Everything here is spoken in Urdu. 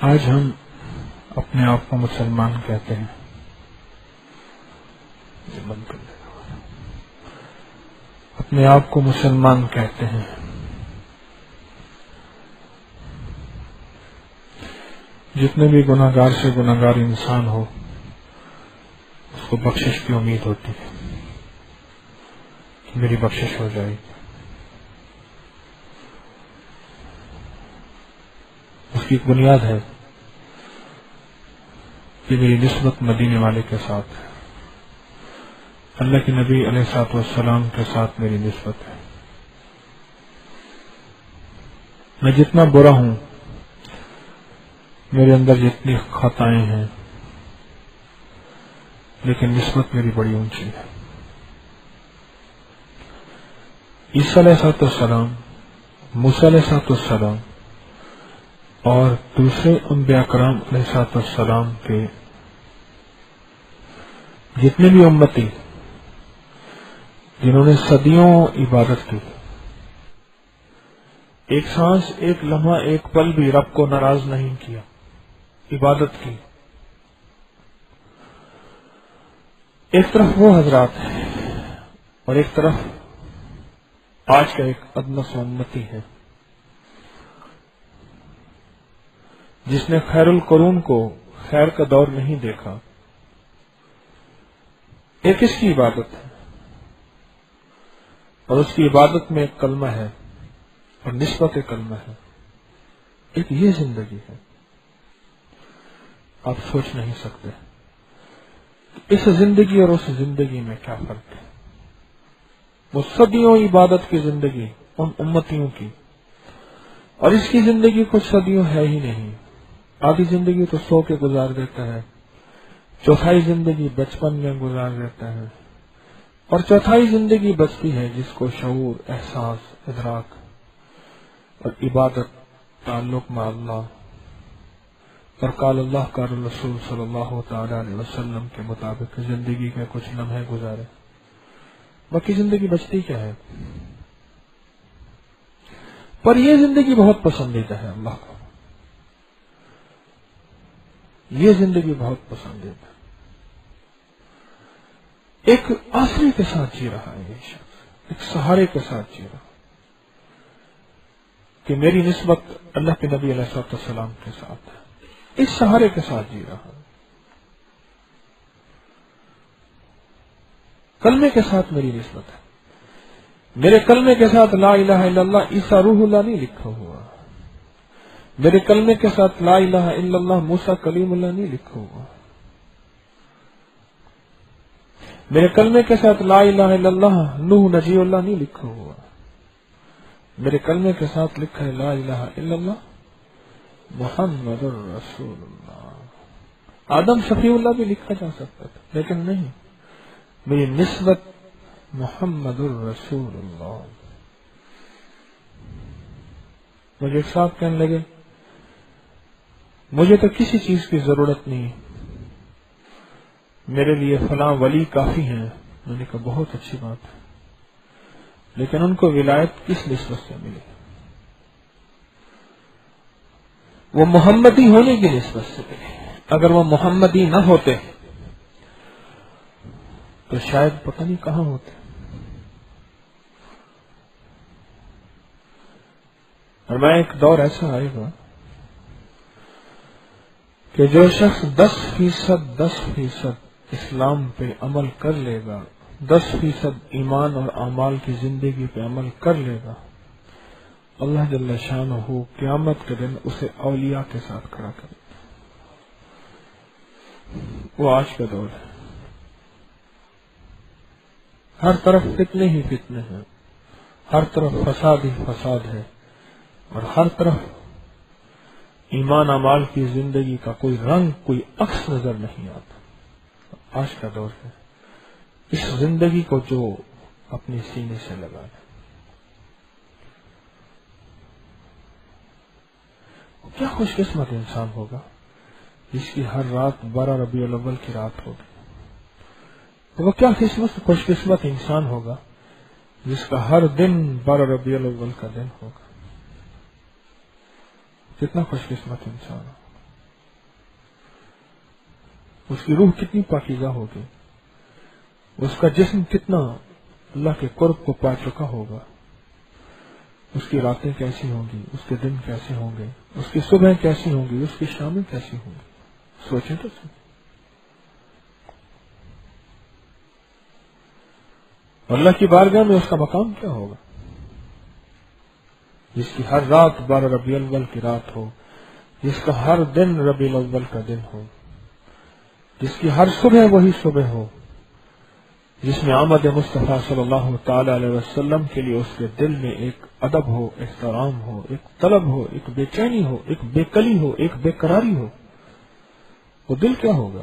آج ہم اپنے آپ کو مسلمان کہتے ہیں. اپنے آپ کو مسلمان کہتے ہیں. جتنے بھی گناہگار سے گناہگار انسان ہو اس کو بخشش کی امید ہوتی ہے کہ میری بخشش ہو جائے گی. اس کی ایک بنیاد ہے کہ میری نسبت مدینے والے کے ساتھ ہے، اللہ کے نبی علیہ الصلوۃ والسلام کے ساتھ میری نسبت ہے. میں جتنا برا ہوں، میرے اندر جتنی خطائیں ہیں، لیکن نسبت میری بڑی اونچی ہے. عیسیٰ علیہ الصلوۃ والسلام، موسیٰ علیہ الصلوۃ والسلام اور دوسرے انبیاء کرام علیہ الصلوۃ والسلام کے جتنے بھی امتی جنہوں نے صدیوں عبادت کی، ایک سانس، ایک لمحہ، ایک پل بھی رب کو ناراض نہیں کیا، عبادت کی. ایک طرف وہ حضرات ہیں اور ایک طرف آج کا ایک ادنیٰ امتی ہے جس نے خیر القرون کو خیر کا دور نہیں دیکھا. ایک اس کی عبادت ہے اور اس کی عبادت میں ایک کلمہ ہے اور نسبت ایک کلمہ ہے. ایک یہ زندگی ہے. آپ سوچ نہیں سکتے اس زندگی اور اس زندگی میں کیا فرق ہے. وہ صدیوں عبادت کی زندگی ان امتیوں کی، اور اس کی زندگی کچھ صدیوں ہے ہی نہیں. آدھی زندگی تو سو کے گزار دیتا ہے، چوتھائی زندگی بچپن میں گزار دیتا ہے، اور چوتھائی زندگی بچتی ہے جس کو شعور، احساس، ادراک اور عبادت، تعلق مع اللہ اور قال اللہ قال رسول صلی اللہ تعالی علیہ وسلم کے مطابق زندگی کے کچھ لمحے گزارے. باقی زندگی بچتی کیا ہے. پر یہ زندگی بہت پسندیدہ ہے اللہ کو، یہ زندگی بہت پسندیدہ ہے. ایک آسرے کے ساتھ جی رہا ہے یہ شخص، ایک سہارے کے ساتھ جی رہا کہ میری نسبت اللہ کے نبی علیہ الصلوۃ والسلام کے ساتھ ہے. اس سہارے کے ساتھ جی رہا ہے. کلمے کے ساتھ میری نسبت ہے. میرے کلمے کے ساتھ لا الہ الا اللہ عیسیٰ روح اللہ نہیں لکھا ہوا. میرے کلمے کے ساتھ لا الہ الا اللہ موسیٰ کلیم اللہ نہیں لکھا ہوا. میرے کلمے کے ساتھ لا الہ الا اللہ نوح نجی اللہ نہیں لکھا ہوا. میرے کلمے کے ساتھ لکھا ہے لا الہ الا اللہ محمد الرسول اللہ. آدم شفیع اللہ بھی لکھا جا سکتا تھا، لیکن نہیں، میری نسبت محمد الرسول اللہ. مجھے ایک صاحب کہنے لگے مجھے تو کسی چیز کی ضرورت نہیں، میرے لیے فلاں ولی کافی ہیں. میں نے کہا بہت اچھی بات ہے، لیکن ان کو ولایت کس نسبت سے ملی؟ وہ محمدی ہونے کی نسبت سے ملی. اگر وہ محمدی نہ ہوتے تو شاید پتہ نہیں کہاں ہوتے. اور میں ایک دور ایسا آئے گا کہ جو شخص 10% اسلام پہ عمل کر لے گا، 10% ایمان اور اعمال کی زندگی پہ عمل کر لے گا، اللہ جل شانہ قیامت کے دن اسے اولیاء کے ساتھ کھڑا کرے. وہ آج کا دور ہے. ہر طرف فتنے ہی فتنے ہیں، ہر طرف فساد ہی فساد ہے، اور ہر طرف ایمان اعمال کی زندگی کا کوئی رنگ، کوئی عکس نظر نہیں آتا. آج کا دور ہے. اس زندگی کو جو اپنے سینے سے لگا لے، کیا خوش قسمت انسان ہوگا جس کی ہر رات 12 ربیع الاول کی رات ہوگی. وہ کیا خوش قسمت انسان ہوگا جس کا ہر دن 12 ربیع الاول کا دن ہوگا. کتنا خوش قسمت انسان ہو. اس کی روح کتنی پاکیزہ ہوگی، اس کا جسم کتنا اللہ کے قرب کو پا چکا ہوگا، اس کی راتیں کیسی ہوں گی، اس کے دن کیسے ہوں گے، اس کی صبح کیسی ہوں گی، اس کی شامیں کیسی ہوں گی، سوچیں تو صحیح۔ اللہ کی بارگاہ میں اس کا مقام کیا ہوگا، جس کی ہر رات 12 ربیع الاول کی رات ہو، جس کا ہر دن ربیع الاول کا دن ہو، جس کی ہر صبح وہی صبح ہو، جس میں آمد مصطفیٰ صلی اللہ تعالی علیہ وسلم کے لیے اس کے دل میں ایک ادب ہو، احترام ہو، ایک طلب ہو، ایک بے چینی ہو، ایک بے کلی ہو، ایک بے قراری ہو، وہ دل کیا ہوگا؟